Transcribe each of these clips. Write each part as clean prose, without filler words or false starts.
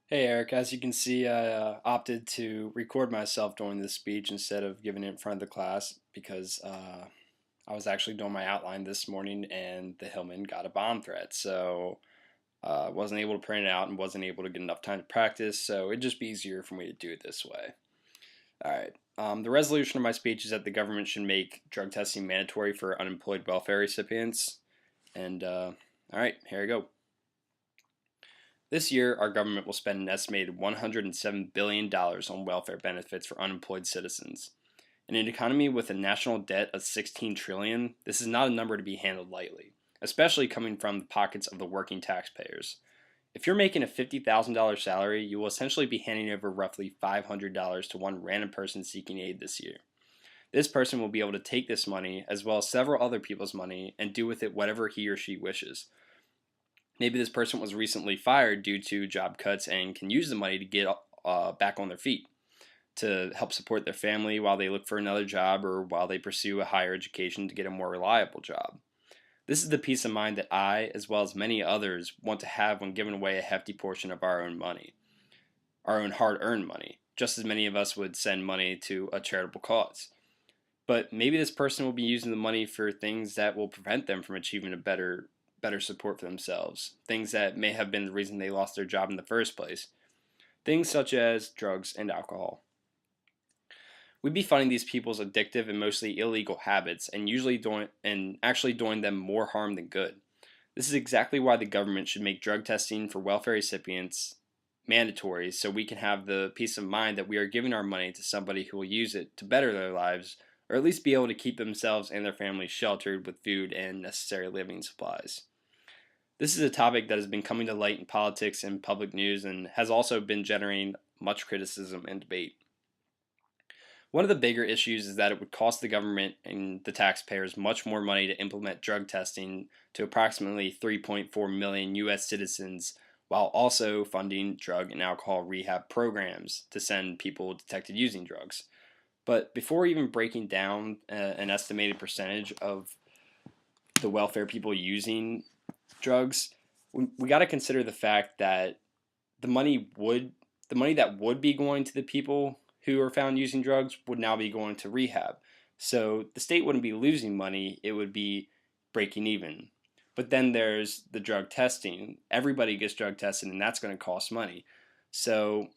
Hey Eric, as you can see, I opted to record myself during this speech instead of giving it in front of the class because I was actually doing my outline this morning and the Hillman got a bomb threat. So I wasn't able to print it out and wasn't able to get enough time to practice. So it'd just be easier for me to do it this way. All right. The resolution of my speech is that the government should make drug testing mandatory for unemployed welfare recipients. And all right, here we go. This year, our government will spend an estimated $107 billion on welfare benefits for unemployed citizens. In an economy with a national debt of $16 trillion, this is not a number to be handled lightly, especially coming from the pockets of the working taxpayers. If you're making a $50,000 salary, you will essentially be handing over roughly $500 to one random person seeking aid this year. This person will be able to take this money, as well as several other people's money, and do with it whatever he or she wishes. Maybe this person was recently fired due to job cuts and can use the money to get back on their feet to help support their family while they look for another job or while they pursue a higher education to get a more reliable job. This is the peace of mind that I, as well as many others, want to have when giving away a hefty portion of our own money, our own hard earned money, just as many of us would send money to a charitable cause. But maybe this person will be using the money for things that will prevent them from achieving a better support for themselves, things that may have been the reason they lost their job in the first place, things such as drugs and alcohol. We'd be funding these people's addictive and mostly illegal habits and actually doing them more harm than good. This is exactly why the government should make drug testing for welfare recipients mandatory so we can have the peace of mind that we are giving our money to somebody who will use it to better their lives or at least be able to keep themselves and their families sheltered with food and necessary living supplies. This is a topic that has been coming to light in politics and public news and has also been generating much criticism and debate. One of the bigger issues is that it would cost the government and the taxpayers much more money to implement drug testing to approximately 3.4 million U.S. citizens while also funding drug and alcohol rehab programs to send people detected using drugs. But before even breaking down an estimated percentage of the welfare people using drugs, we got to consider the fact that the money would the money that would be going to the people who are found using drugs would now be going to rehab. So the state wouldn't be losing money, it would be breaking even. But then there's the drug testing. Everybody gets drug tested and that's going to cost money. So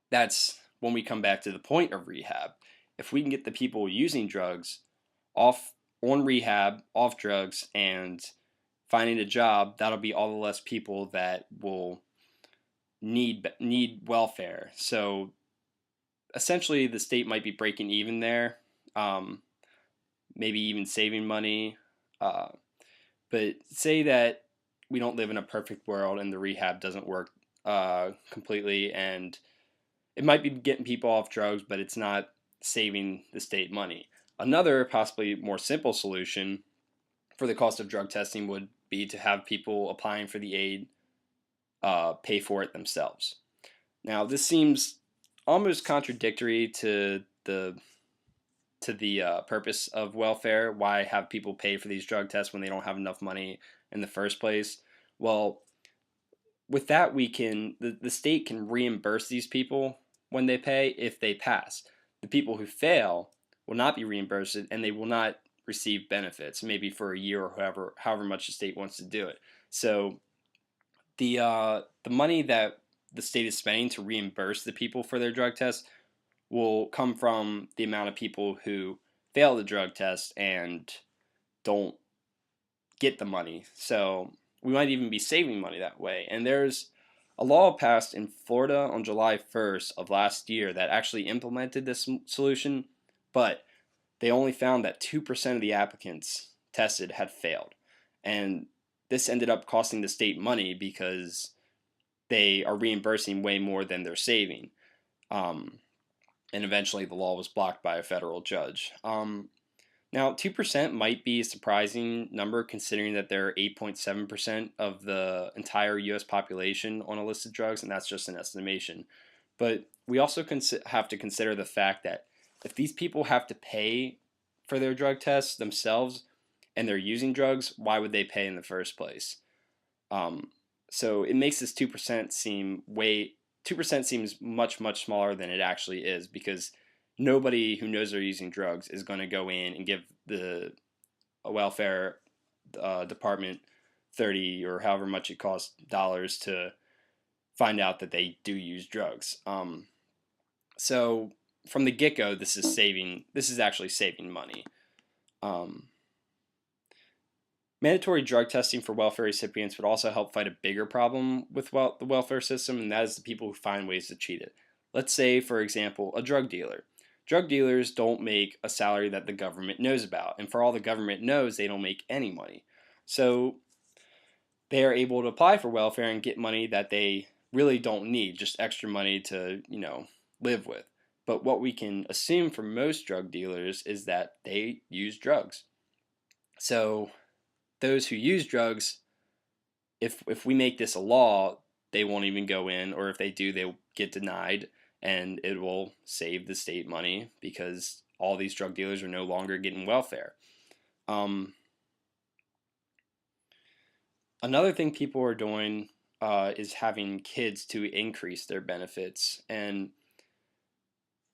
that's when we come back to the point of rehab. If we can get the people using drugs off on rehab, off drugs, and finding a job, that'll be all the less people that will need welfare. So essentially, the state might be breaking even there, um, maybe even saving money. Uh, but say that we don't live in a perfect world and the rehab doesn't work completely, and it might be getting people off drugs, but it's not saving the state money. Another, possibly more simple solution for the cost of drug testing would be to have people applying for the aid pay for it themselves. Now, this seems almost contradictory to the purpose of welfare. Why have people pay for these drug tests when they don't have enough money in the first place? Well, with that, the state can reimburse these people when they pay if they pass. The people who fail will not be reimbursed and they will not receive benefits, maybe for a year or however much the state wants to do it. So the money that the state is spending to reimburse the people for their drug tests will come from the amount of people who fail the drug test and don't get the money. So we might even be saving money that way. And there's a law passed in Florida on July 1st of last year that actually implemented this solution, but they only found that 2% of the applicants tested had failed. And this ended up costing the state money because they are reimbursing way more than they're saving. Um, and eventually the law was blocked by a federal judge. Now, 2% might be a surprising number considering that there are 8.7% of the entire US population on illicit drugs, and that's just an estimation. But we also have to consider the fact that if these people have to pay for their drug tests themselves and they're using drugs, why would they pay in the first place? Um, So it makes this 2% seem 2% seems much, much smaller than it actually is, because nobody who knows they're using drugs is going to go in and give the welfare department 30 or however much it costs dollars to find out that they do use drugs. So from the get-go, this is actually saving money. Um, Mandatory drug testing for welfare recipients would also help fight a bigger problem with the welfare system, and that is the people who find ways to cheat it. Let's say, for example, a drug dealer. Drug dealers don't make a salary that the government knows about, and for all the government knows, they don't make any money. So they are able to apply for welfare and get money that they really don't need, just extra money to, live with. But what we can assume for most drug dealers is that they use drugs. So those who use drugs, if we make this a law, they won't even go in, or if they do, they'll get denied, and it will save the state money because all these drug dealers are no longer getting welfare. Another thing people are doing is having kids to increase their benefits, and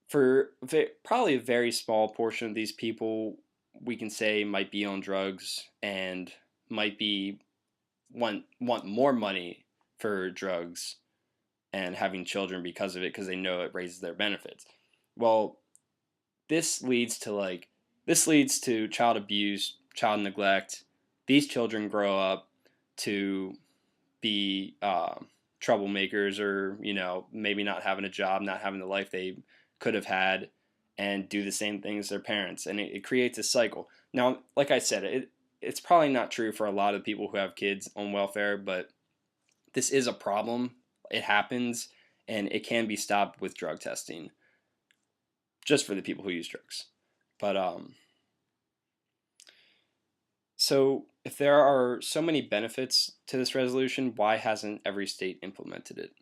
for probably a very small portion of these people, we can say might be on drugs and might be want more money for drugs and having children because of it, because they know it raises their benefits. Well, this leads to child abuse, child neglect. These children grow up to be troublemakers, or maybe not having a job, not having the life they could have had, and do the same thing as their parents, and it creates a cycle. Now, like I said, it's probably not true for a lot of people who have kids on welfare, but this is a problem. It happens, and it can be stopped with drug testing, just for the people who use drugs. But so if there are so many benefits to this resolution, why hasn't every state implemented it?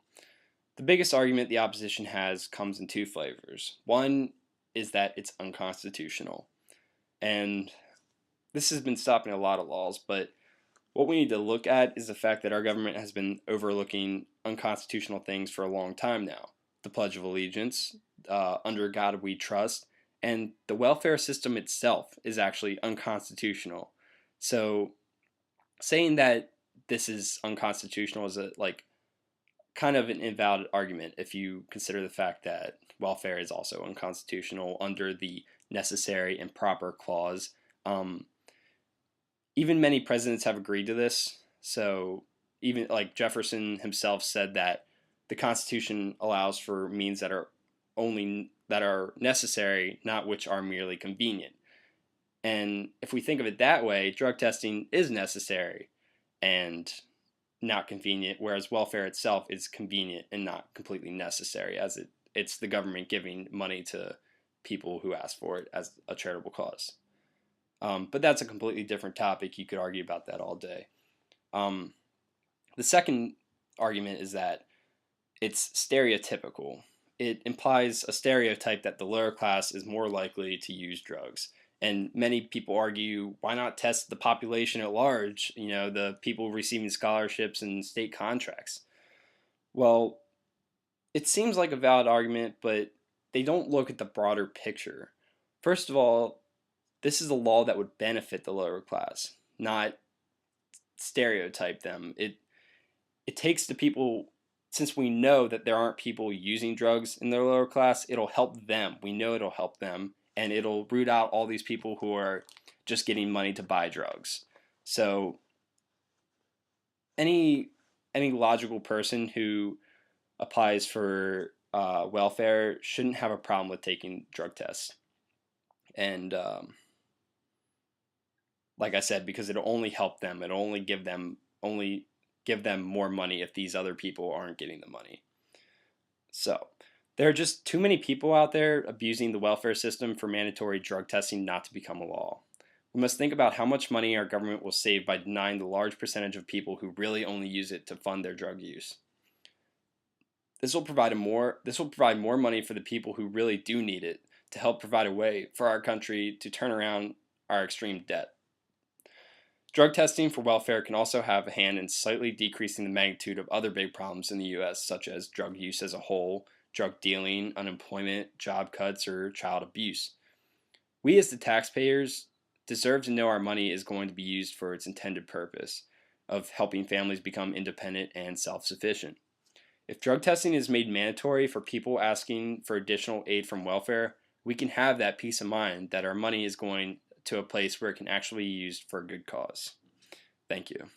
The biggest argument the opposition has comes in two flavors. One is that it's unconstitutional, and this has been stopping a lot of laws, but what we need to look at is the fact that our government has been overlooking unconstitutional things for a long time now. The Pledge of Allegiance, Under God We Trust, and the welfare system itself is actually unconstitutional. So saying that this is unconstitutional is kind of an invalid argument if you consider the fact that welfare is also unconstitutional under the necessary and proper clause. Even many presidents have agreed to this. So even like Jefferson himself said that the Constitution allows for means that are necessary, not which are merely convenient. And if we think of it that way, drug testing is necessary and not convenient, whereas welfare itself is convenient and not completely necessary, as it's the government giving money to people who ask for it as a charitable cause. But that's a completely different topic. You could argue about that all day. The second argument is that it's stereotypical. It implies a stereotype that the lower class is more likely to use drugs. And many people argue, why not test the population at large, the people receiving scholarships and state contracts? Well, it seems like a valid argument, but they don't look at the broader picture. First of all, this is a law that would benefit the lower class, not stereotype them. It takes the people, since we know that there aren't people using drugs in the lower class, it'll help them. We know it'll help them, and it'll root out all these people who are just getting money to buy drugs. So any logical person who applies for welfare shouldn't have a problem with taking drug tests. And like I said, because it'll only help them. It'll only give them more money if these other people aren't getting the money. So there are just too many people out there abusing the welfare system for mandatory drug testing not to become a law. We must think about how much money our government will save by denying the large percentage of people who really only use it to fund their drug use. This will provide more money for the people who really do need it, to help provide a way for our country to turn around our extreme debt. Drug testing for welfare can also have a hand in slightly decreasing the magnitude of other big problems in the US, such as drug use as a whole, drug dealing, unemployment, job cuts, or child abuse. We as the taxpayers deserve to know our money is going to be used for its intended purpose of helping families become independent and self sufficient. If drug testing is made mandatory for people asking for additional aid from welfare, we can have that peace of mind that our money is going to a place where it can actually be used for a good cause. Thank you.